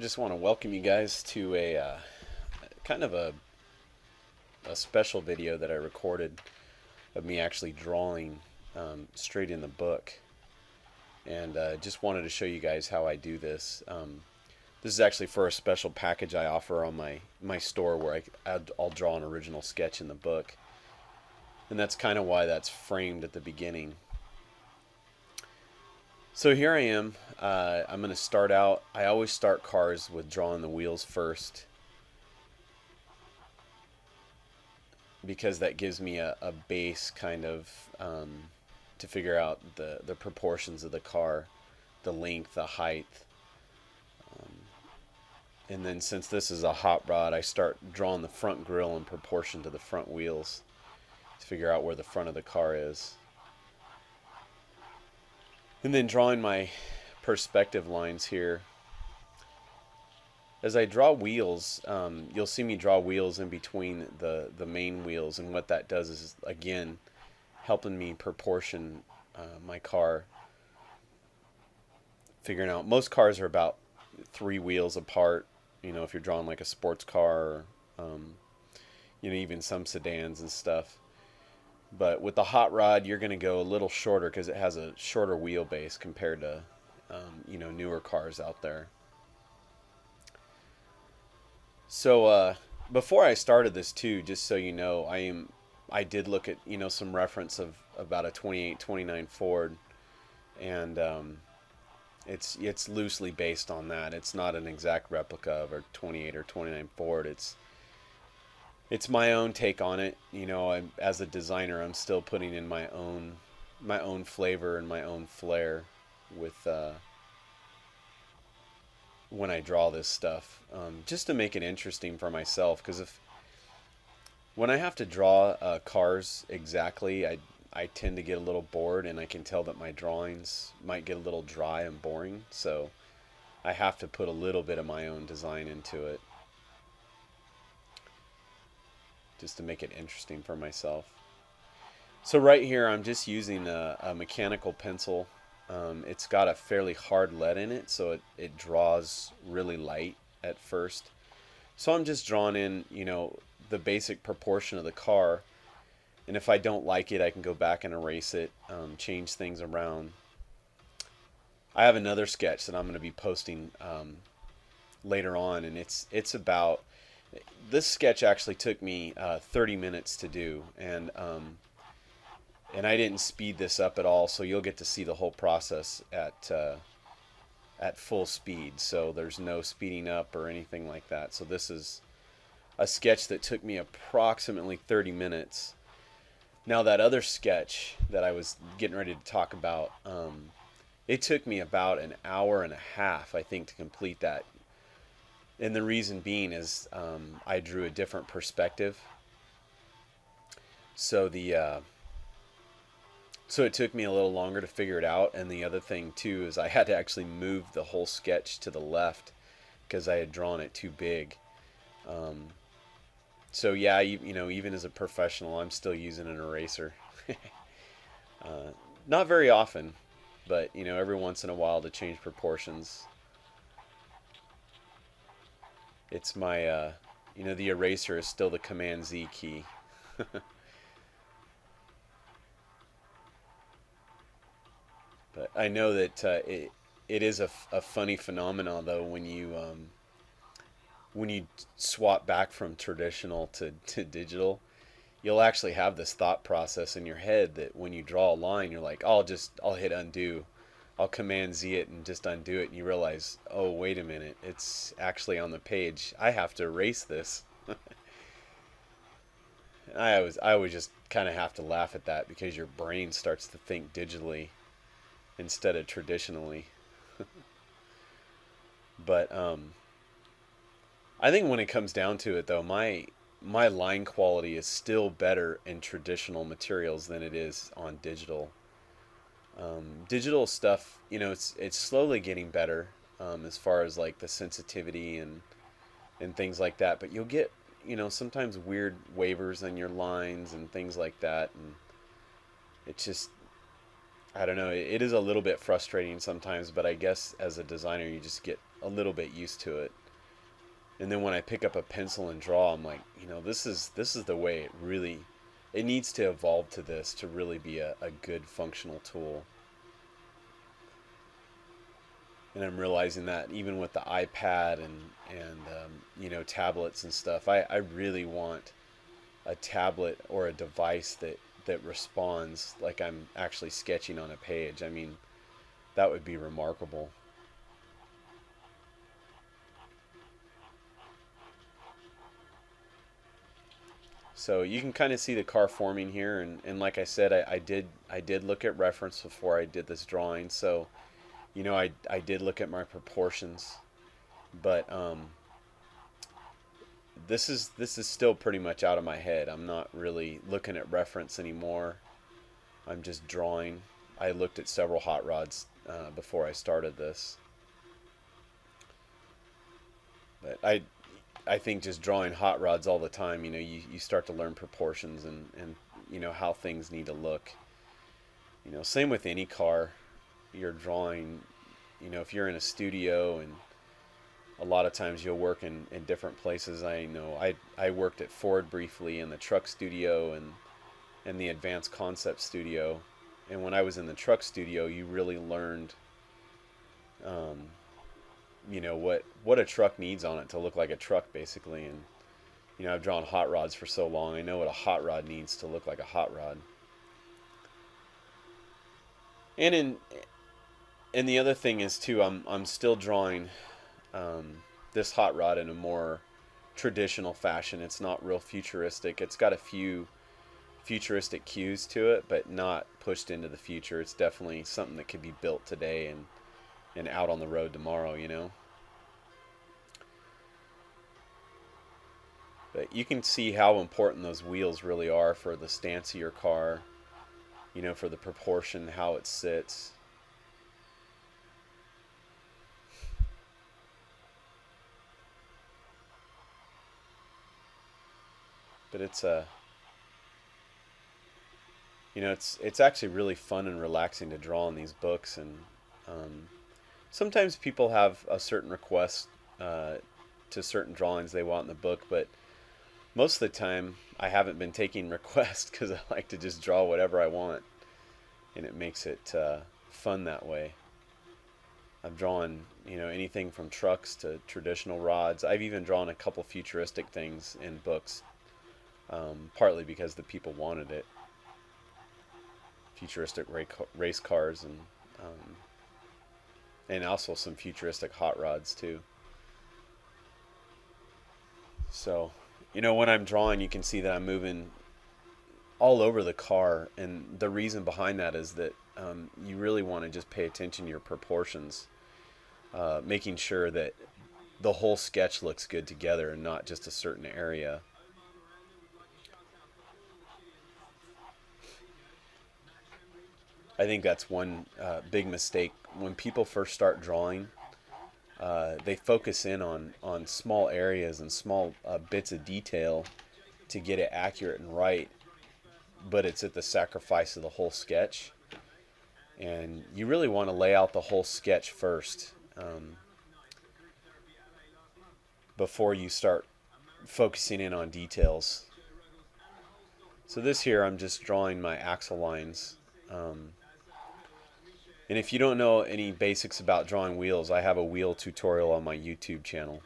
just want to welcome you guys to a kind of a special video that I recorded of me actually drawing straight in the book, and just wanted to show you guys how I do this. This is actually for a special package I offer on my store where I'll draw an original sketch in the book, and that's kind of why that's framed at the beginning. So here I am. I'm going to start out. I always start cars with drawing the wheels first, because that gives me a base kind of to figure out the proportions of the car, the length, the height. And then since this is a hot rod, I start drawing the front grille in proportion to the front wheels to figure out where the front of the car is. And then drawing my perspective lines here. As I draw wheels, you'll see me draw wheels in between the main wheels, and what that does is, again, helping me proportion my car. Figuring out, most cars are about 3 wheels apart, you know, if you're drawing like a sports car, or, you know, even some sedans and stuff. But with the hot rod, you're going to go a little shorter because it has a shorter wheelbase compared to, you know, newer cars out there. So before I started this too, just so you know, I did look at, you know, some reference of about a 28, 29 Ford, and it's loosely based on that. It's not an exact replica of a 28 or 29 Ford. It's my own take on it. You know, as a designer, I'm still putting in my own flavor and my own flair with when I draw this stuff, just to make it interesting for myself. Because when I have to draw cars exactly, I tend to get a little bored, and I can tell that my drawings might get a little dry and boring. So I have to put a little bit of my own design into it, just to make it interesting for myself. So right here I'm just using a mechanical pencil. It's got a fairly hard lead in it, so it draws really light at first. So I'm just drawing in, you know, the basic proportion of the car, and if I don't like it, I can go back and erase it, change things around. I have another sketch that I'm going to be posting later on, and it's about, this sketch actually took me 30 minutes to do, and I didn't speed this up at all, so you'll get to see the whole process at full speed. So there's no speeding up or anything like that. So this is a sketch that took me approximately 30 minutes. Now that other sketch that I was getting ready to talk about, it took me about an hour and a half, I think, to complete that. And the reason being is I drew a different perspective. So so it took me a little longer to figure it out. And the other thing too is I had to actually move the whole sketch to the left because I had drawn it too big. So yeah, you know, even as a professional, I'm still using an eraser. Not very often, but you know, every once in a while to change proportions. It's my, you know, the eraser is still the Command Z key. But I know that it is a funny phenomenon, though, when you swap back from traditional to digital. You'll actually have this thought process in your head that when you draw a line, you're like, oh, I'll hit undo. I'll Command Z it and just undo it, and you realize, oh, wait a minute, it's actually on the page. I have to erase this. I always just kind of have to laugh at that, because your brain starts to think digitally instead of traditionally. But I think when it comes down to it, though, my line quality is still better in traditional materials than it is on digital. Digital stuff, you know, it's slowly getting better as far as like the sensitivity and things like that. But you'll get, you know, sometimes weird wavers in your lines and things like that, and it's just, I don't know. It is a little bit frustrating sometimes, but I guess as a designer, you just get a little bit used to it. And then when I pick up a pencil and draw, I'm like, you know, this is the way it needs to evolve to this to really be a good functional tool. And I'm realizing that even with the iPad and you know, tablets and stuff, I really want a tablet or a device that responds like I'm actually sketching on a page. I mean, that would be remarkable. So you can kind of see the car forming here, and like I said, I did look at reference before I did this drawing. So, you know, I did look at my proportions, but this is still pretty much out of my head. I'm not really looking at reference anymore. I'm just drawing. I looked at several hot rods before I started this, but I think just drawing hot rods all the time, you know, you start to learn proportions and you know how things need to look. You know, same with any car you're drawing. You know, if you're in a studio, and a lot of times you'll work in different places. I know I worked at Ford briefly in the truck studio and the advanced concept studio. And when I was in the truck studio, you really learned you know what a truck needs on it to look like a truck, basically. And you know, I've drawn hot rods for so long, I know what a hot rod needs to look like a hot rod. And the other thing is too, I'm still drawing this hot rod in a more traditional fashion. It's not real futuristic. It's got a few futuristic cues to it, but not pushed into the future. It's definitely something that could be built today and out on the road tomorrow, you know. But you can see how important those wheels really are for the stance of your car, you know, for the proportion, how it sits. But it's a you know, it's actually really fun and relaxing to draw in these books. And um, sometimes people have a certain request to certain drawings they want in the book, but most of the time I haven't been taking requests because I like to just draw whatever I want, and it makes it fun that way. I've drawn, you know, anything from trucks to traditional rods. I've even drawn a couple futuristic things in books, partly because the people wanted it. Futuristic race cars and also some futuristic hot rods too. So, you know, when I'm drawing, you can see that I'm moving all over the car, and the reason behind that is that you really want to just pay attention to your proportions, making sure that the whole sketch looks good together and not just a certain area. I think that's one big mistake when people first start drawing. They focus in on small areas and small bits of detail to get it accurate and right, but it's at the sacrifice of the whole sketch. And you really want to lay out the whole sketch first, before you start focusing in on details. So this here, I'm just drawing my axle lines. And if you don't know any basics about drawing wheels, I have a wheel tutorial on my YouTube channel,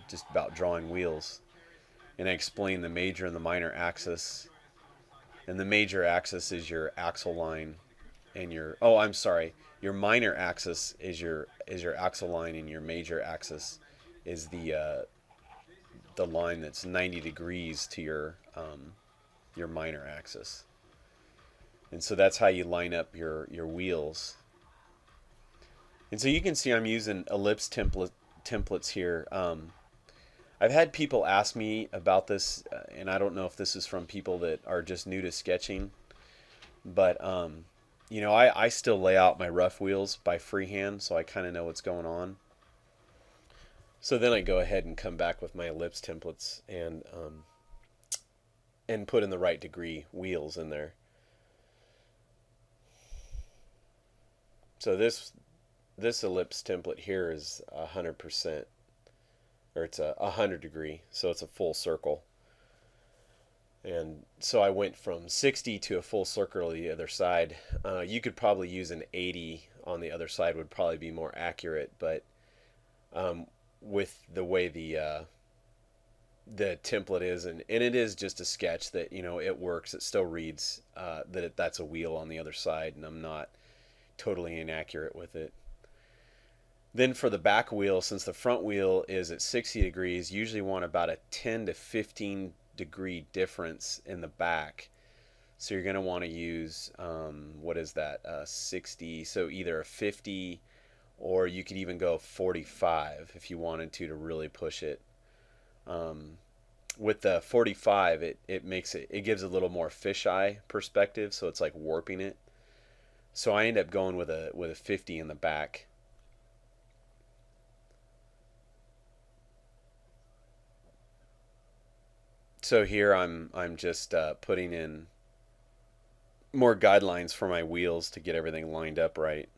just about drawing wheels. And I explain the major and the minor axis. And the major axis is your axle line, and your minor axis is your axle line, and your major axis is the line that's 90 degrees to your minor axis. And so that's how you line up your wheels. And so you can see I'm using ellipse templates here. I've had people ask me about this, and I don't know if this is from people that are just new to sketching, but you know, I still lay out my rough wheels by freehand, so I kind of know what's going on. So then I go ahead and come back with my ellipse templates and put in the right degree wheels in there. So this this ellipse template here is 100%, or it's a 100 degree, so it's a full circle. And so I went from 60 to a full circle on the other side. You could probably use an 80 on the other side, would probably be more accurate, but with the way the template is, and it is just a sketch that, you know, it works. It still reads that that's a wheel on the other side, and I'm not totally inaccurate with it. Then for the back wheel, since the front wheel is at 60 degrees, you usually want about a 10 to 15 degree difference in the back. So you're going to want to use, what is that, 60, so either a 50, or you could even go 45 if you wanted to really push it. With the 45, it makes it gives a little more fisheye perspective, so it's like warping it. So I end up going with a 50 in the back. So here I'm just putting in more guidelines for my wheels to get everything lined up right.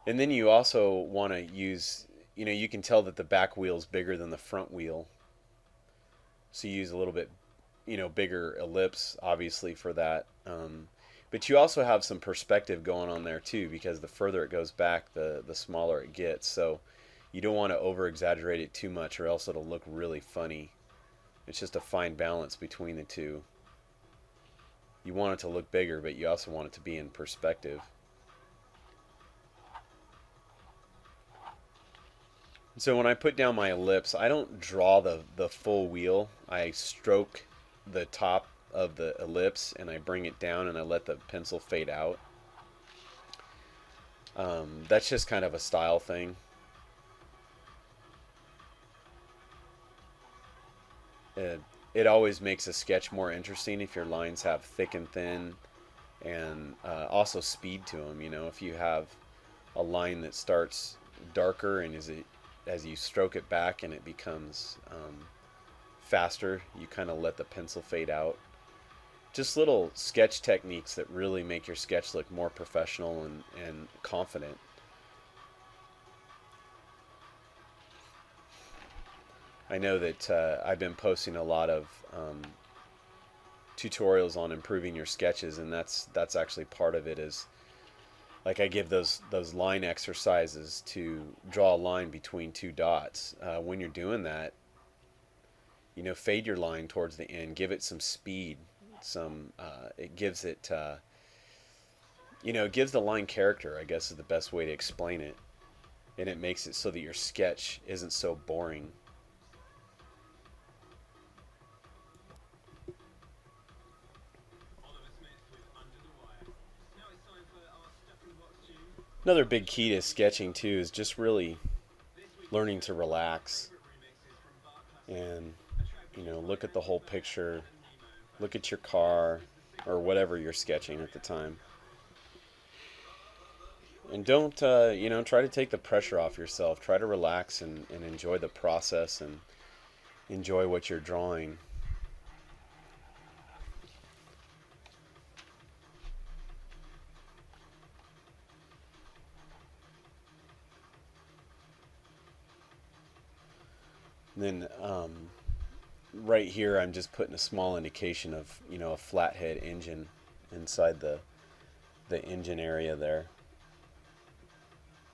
And then you also want to use, you know, you can tell that the back wheel is bigger than the front wheel. So you use a little bit, you know, bigger ellipse, obviously, for that. But you also have some perspective going on there too, because the further it goes back, the smaller it gets. So you don't want to over exaggerate it too much, or else it'll look really funny. It's just a fine balance between the two. You want it to look bigger, but you also want it to be in perspective. So when I put down my ellipse, I don't draw the full wheel. I stroke the top of the ellipse and I bring it down and I let the pencil fade out. That's just kind of a style thing. It always makes a sketch more interesting if your lines have thick and thin, and also speed to them. You know, if you have a line that starts darker and as you stroke it back and it becomes faster, you kind of let the pencil fade out. Just little sketch techniques that really make your sketch look more professional and confident. I know that I've been posting a lot of tutorials on improving your sketches, and that's actually part of it. Is like I give those line exercises to draw a line between two dots. When you're doing that, you know, fade your line towards the end, give it some speed, it gives it, you know, it gives the line character, I guess is the best way to explain it, and it makes it so that your sketch isn't so boring. Another big key to sketching too is just really learning to relax and, you know, look at the whole picture, look at your car or whatever you're sketching at the time, and don't you know, try to take the pressure off yourself. Try to relax and enjoy the process and enjoy what you're drawing. Then right here I'm just putting a small indication of, you know, a flathead engine inside the engine area there,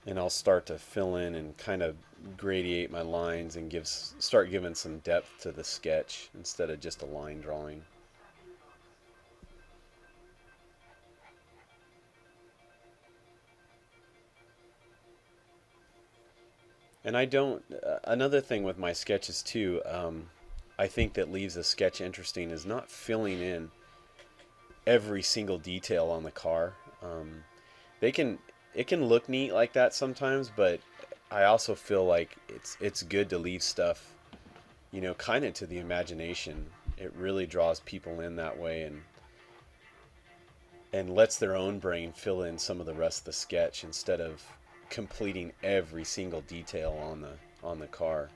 and I'll start to fill in and kind of gradiate my lines and start giving some depth to the sketch instead of just a line drawing. And I don't, another thing with my sketches too, I think that leaves a sketch interesting is not filling in every single detail on the car. It can look neat like that sometimes, but I also feel like it's good to leave stuff, you know, kind of to the imagination. It really draws people in that way, and lets their own brain fill in some of the rest of the sketch instead of completing every single detail on the car.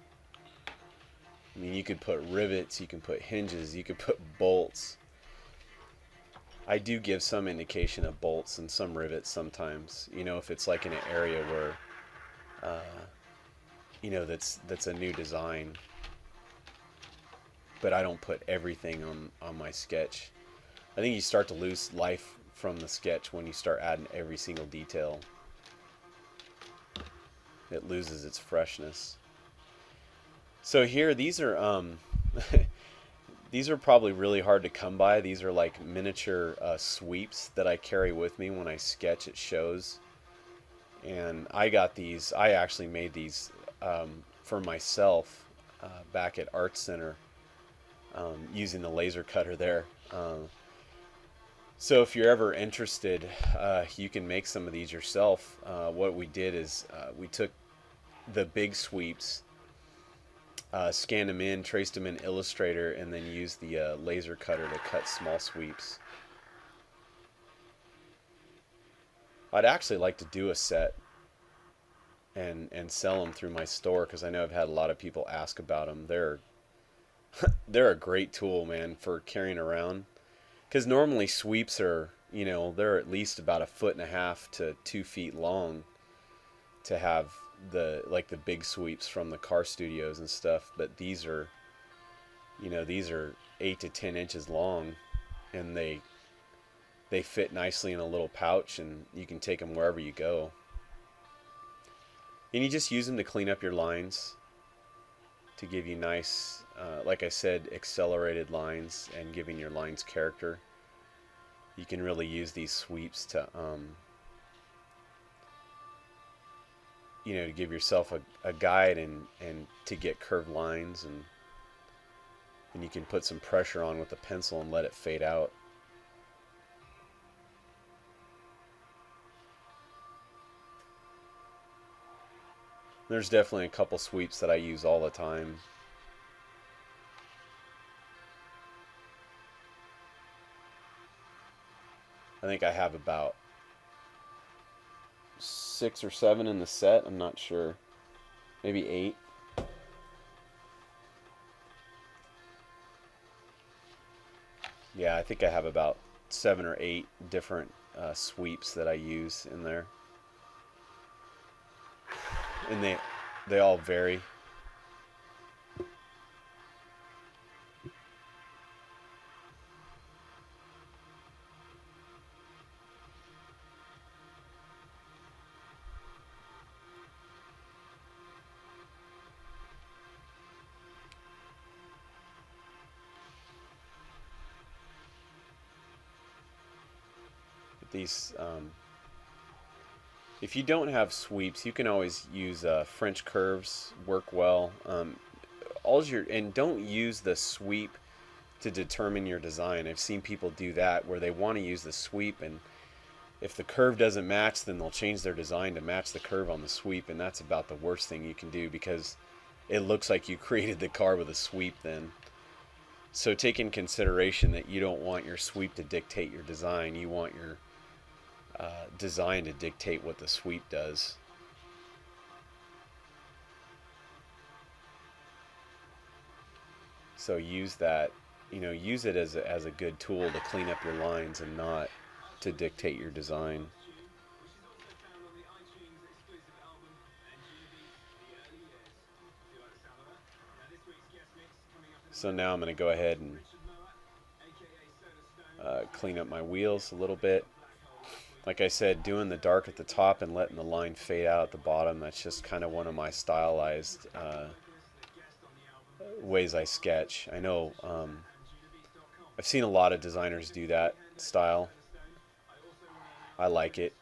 I mean, you could put rivets, you can put hinges, you could put bolts. I do give some indication of bolts and some rivets sometimes, you know, if it's like in an area where, you know, that's a new design. But I don't put everything on my sketch. I think you start to lose life from the sketch when you start adding every single detail. It loses its freshness. So here, these are these are probably really hard to come by. These are like miniature sweeps that I carry with me when I sketch at shows. And I got these. I actually made these for myself back at Art Center using the laser cutter there. So if you're ever interested, you can make some of these yourself. What we did is we took the big sweeps, scanned them in, traced them in Illustrator, and then used the laser cutter to cut small sweeps. I'd actually like to do a set and sell them through my store, because I know I've had a lot of people ask about them. They're a great tool, man, for carrying around. Because normally sweeps are, you know, they're at least about 1.5 to 2 feet long to have the big sweeps from the car studios and stuff. But these are, you know, these are 8 to 10 inches long, and they fit nicely in a little pouch, and you can take them wherever you go. And you just use them to clean up your lines, to give you nice, like I said, accelerated lines and giving your lines character. You can really use these sweeps to, you know, to give yourself a guide and to get curved lines, and you can put some pressure on with a pencil and let it fade out. There's definitely a couple sweeps that I use all the time. I think I have about 6 or 7 in the set. I'm not sure. Maybe 8. Yeah, I think I have about 7 or 8 different sweeps that I use in there. And they all vary. These, if you don't have sweeps, you can always use French curves. Work well. And don't use the sweep to determine your design. I've seen people do that, where they want to use the sweep, and if the curve doesn't match, then they'll change their design to match the curve on the sweep, and that's about the worst thing you can do, because it looks like you created the car with a sweep then. So take in consideration that you don't want your sweep to dictate your design. You want your design to dictate what the sweep does. So use that, you know, use it as a good tool to clean up your lines and not to dictate your design. So now I'm going to go ahead and clean up my wheels a little bit. Like I said, doing the dark at the top and letting the line fade out at the bottom, that's just kind of one of my stylized ways I sketch. I know I've seen a lot of designers do that style. I like it.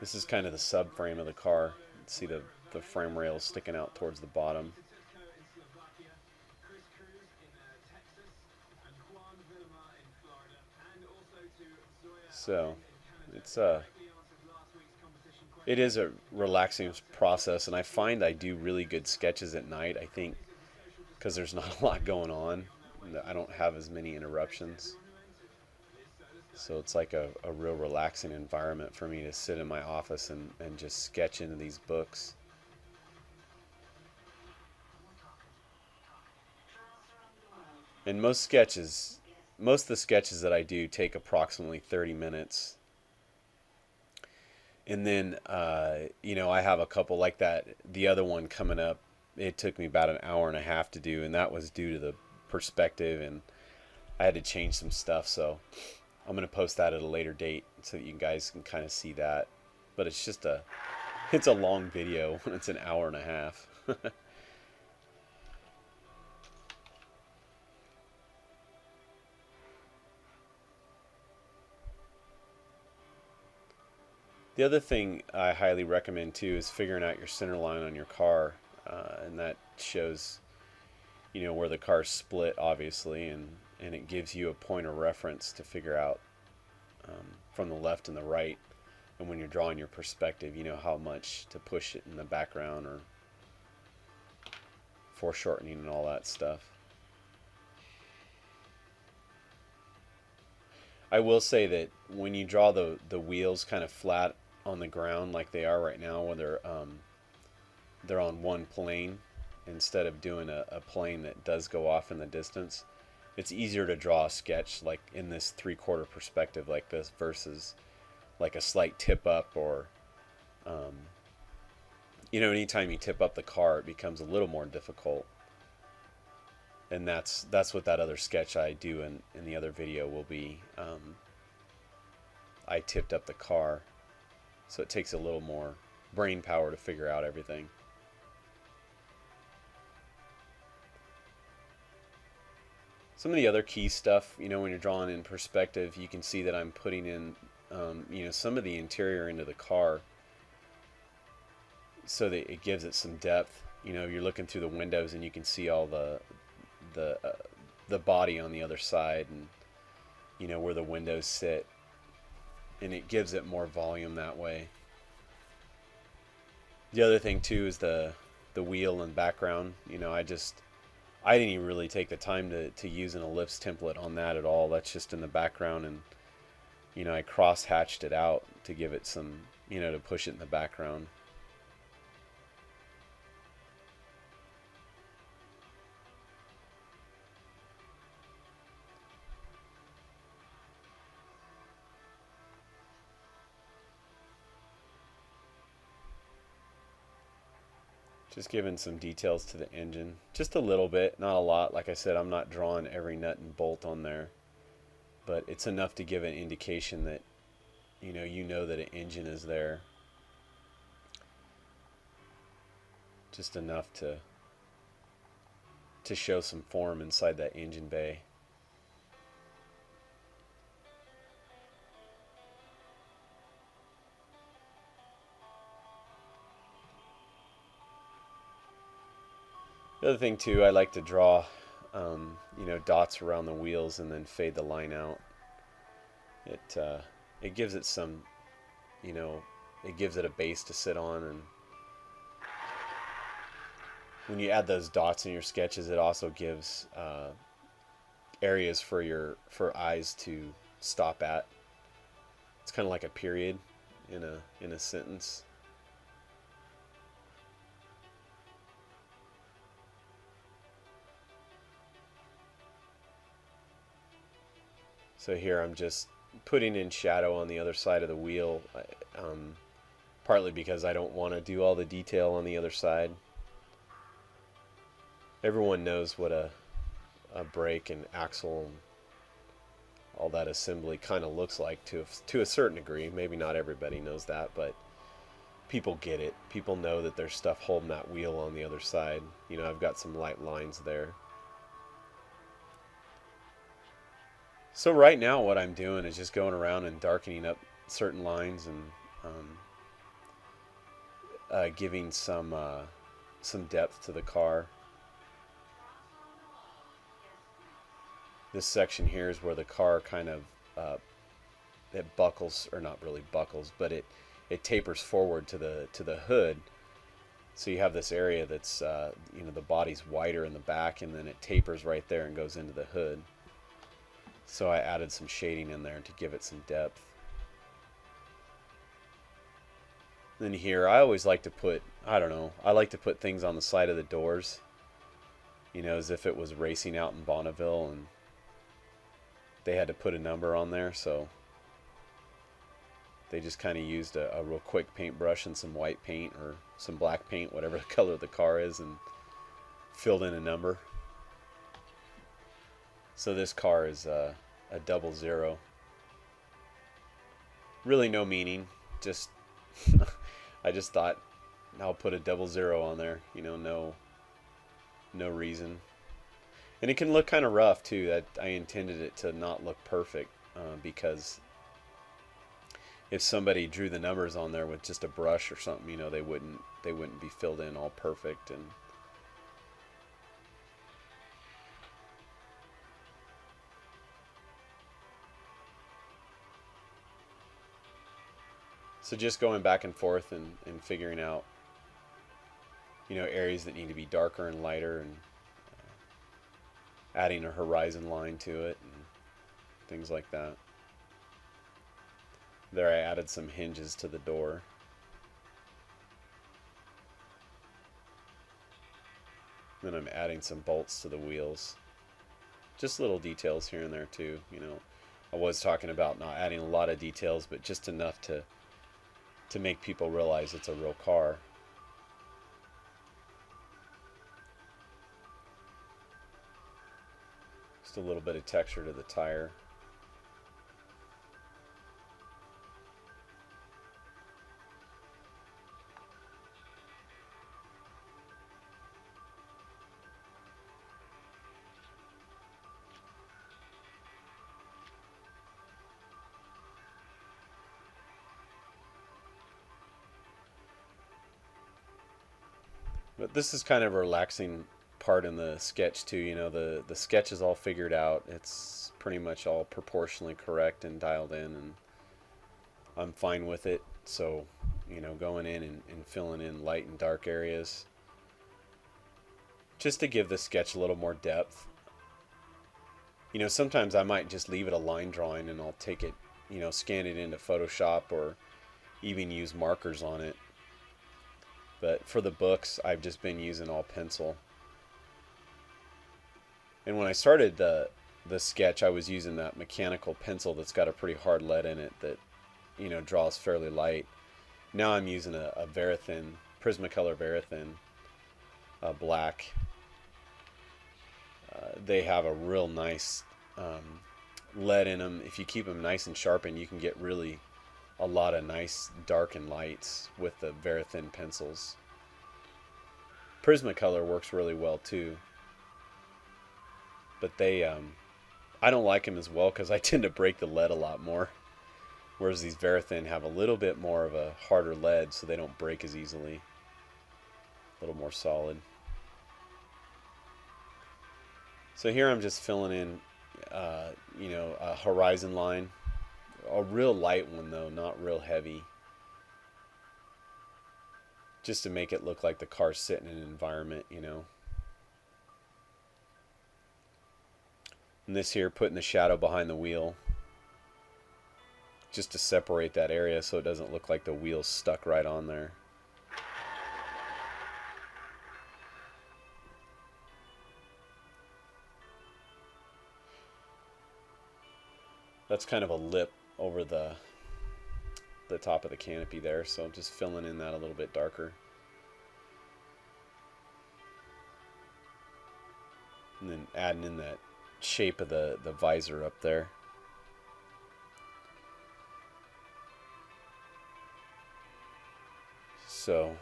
This is kind of the subframe of the car. See the frame rails sticking out towards the bottom. So it is a relaxing process, and I find I do really good sketches at night. I think because there's not a lot going on. I don't have as many interruptions. So it's like a real relaxing environment for me to sit in my office and just sketch into these books. And most of the sketches that I do take approximately 30 minutes. And then, I have a couple like that. The other one coming up, it took me about an hour and a half to do, and that was due to the perspective, and I had to change some stuff. So I'm going to post that at a later date so that you guys can kind of see that. But it's a long video when it's an hour and a half. The other thing I highly recommend too is figuring out your center line on your car, and that shows, where the car's split, obviously, and it gives you a point of reference to figure out from the left and the right, and when you're drawing your perspective, how much to push it in the background or foreshortening and all that stuff. I will say that when you draw the wheels kind of flat on the ground like they are right now, where they're on one plane instead of doing a plane that does go off in the distance, it's easier to draw a sketch like in this 3/4 perspective like this versus like a slight tip up, or anytime you tip up the car it becomes a little more difficult. And that's what that other sketch I do in the other video will be. I tipped up the car, so it takes a little more brain power to figure out everything. Some of the other key stuff, when you're drawing in perspective, you can see that I'm putting in, some of the interior into the car so that it gives it some depth. You're looking through the windows and you can see all the body on the other side, and where the windows sit, and it gives it more volume that way. The other thing too is the wheel and background. I didn't even really take the time to use an ellipse template on that at all. That's just in the background, and I cross hatched it out to give it some, to push it in the background. Just giving some details to the engine. Just a little bit, not a lot. Like I said, I'm not drawing every nut and bolt on there. But it's enough to give an indication that, that an engine is there. Just enough to show some form inside that engine bay. The other thing too, I like to draw, dots around the wheels and then fade the line out. It gives it some, it gives it a base to sit on, and when you add those dots in your sketches, it also gives areas for eyes to stop at. It's kind of like a period in a sentence. So here I'm just putting in shadow on the other side of the wheel, partly because I don't want to do all the detail on the other side. Everyone knows what a brake and axle and all that assembly kind of looks like to a certain degree. Maybe not everybody knows that, but people get it. People know that there's stuff holding that wheel on the other side. I've got some light lines there. So right now what I'm doing is just going around and darkening up certain lines and giving some depth to the car. This section here is where the car kind of it buckles, or not really buckles, but it tapers forward to the hood. So you have this area that's the body's wider in the back, and then it tapers right there and goes into the hood. So I added some shading in there to give it some depth. Then here, I always like to put, I like to put things on the side of the doors. you know, as if it was racing out in Bonneville and they had to put a number on there, so they just kind of used a real quick paintbrush and some white paint or some black paint, whatever the color of the car is, and filled in a number. So this car is a 00. Really no meaning, just I just thought I'll put a 00 on there, you know, no reason. And it can look kind of rough too. That I intended it to not look perfect, because if somebody drew the numbers on there with just a brush or something, you know, they wouldn't be filled in all perfect. And so just going back and forth and figuring out, you know, areas that need to be darker and lighter, and adding a horizon line to it and things like that. There I added some hinges to the door. Then I'm adding some bolts to the wheels. Just little details here and there too, you know. I was talking about not adding a lot of details, but just enough to make people realize it's a real car. Just a little bit of texture to the tire. But this is kind of a relaxing part in the sketch too. You know, the sketch is all figured out. It's pretty much all proportionally correct and dialed in, and I'm fine with it. So, you know, going in and filling in light and dark areas just to give the sketch a little more depth. You know, sometimes I might just leave it a line drawing and I'll take it, you know, scan it into Photoshop or even use markers on it. But for the books, I've just been using all pencil. And when I started the sketch, I was using that mechanical pencil that's got a pretty hard lead in it that, you know, draws fairly light. Now I'm using a Verithin, Prismacolor Verithin black. They have a real nice lead in them. If you keep them nice and sharpened, you can get really a lot of nice darkened lights with the Verithin pencils. Prismacolor works really well too, but they I don't like them as well because I tend to break the lead a lot more, whereas these Verithin have a little bit more of a harder lead, so they don't break as easily, a little more solid. So here I'm just filling in you know, a horizon line. A real light one though, not real heavy. Just to make it look like the car's sitting in an environment, you know. And this here, putting the shadow behind the wheel. Just to separate that area so it doesn't look like the wheel's stuck right on there. That's kind of a lip over the top of the canopy there, so I'm just filling in that a little bit darker. And then adding in that shape of the visor up there. So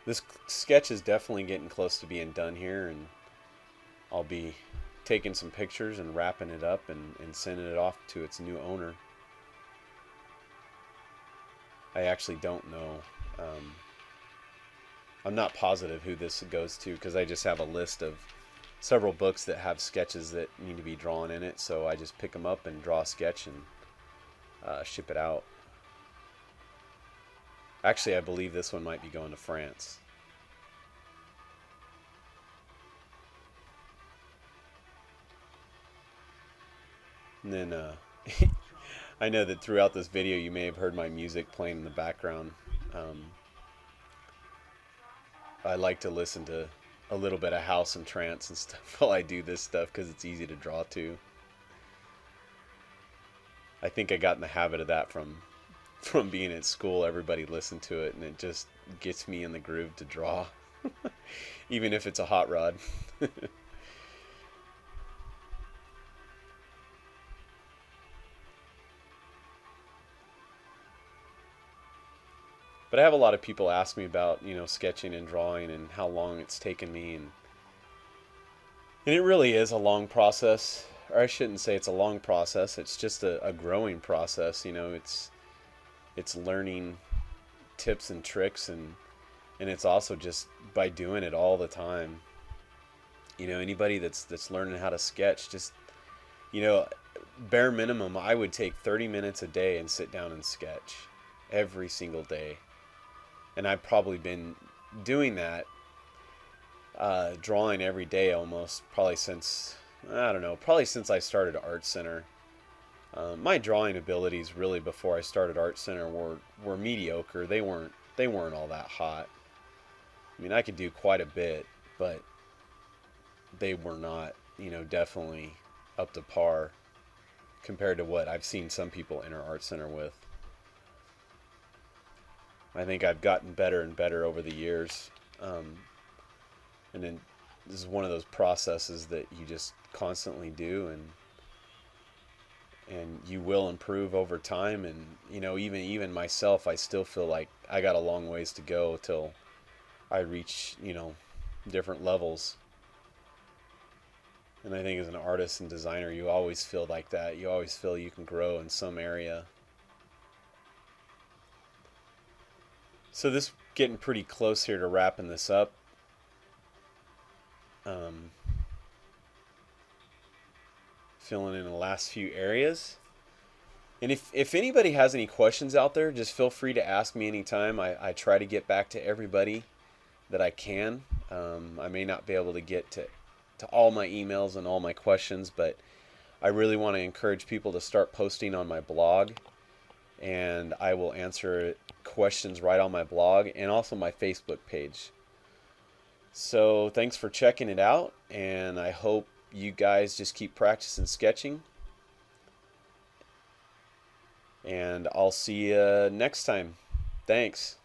this sketch is definitely getting close to being done here, and I'll be taking some pictures and wrapping it up and sending it off to its new owner. I actually don't know. I'm not positive who this goes to because I just have a list of several books that have sketches that need to be drawn in it, so I just pick them up and draw a sketch and ship it out. Actually, I believe this one might be going to France. And then I know that throughout this video you may have heard my music playing in the background. I like to listen to a little bit of house and trance and stuff while I do this stuff because it's easy to draw to. I think I got in the habit of that from being at school. Everybody listened to it, and it just gets me in the groove to draw, even if it's a hot rod. But I have a lot of people ask me about, sketching and drawing and how long it's taken me, and it really is a long process. Or I shouldn't say it's a long process. It's just a growing process. It's learning tips and tricks, and it's also just by doing it all the time. Anybody that's learning how to sketch, just you know, bare minimum, I would take 30 minutes a day and sit down and sketch every single day. And I've probably been doing that, drawing every day almost, probably since, I don't know, probably since I started Art Center. My drawing abilities really before I started Art Center were mediocre. They weren't all that hot. I mean, I could do quite a bit, but they were not, definitely up to par compared to what I've seen some people enter Art Center with. I think I've gotten better and better over the years. And then this is one of those processes that you just constantly do, and you will improve over time. And even myself, I still feel like I got a long ways to go till I reach different levels. And I think as an artist and designer, you always feel like that. You always feel you can grow in some area. So this getting pretty close here to wrapping this up. Filling in the last few areas. And if anybody has any questions out there, just feel free to ask me anytime. I try to get back to everybody that I can. I may not be able to get to all my emails and all my questions, but I really want to encourage people to start posting on my blog, and I will answer questions right on my blog and also my Facebook page. So thanks for checking it out, and I hope you guys just keep practicing sketching, and I'll see you next time. Thanks.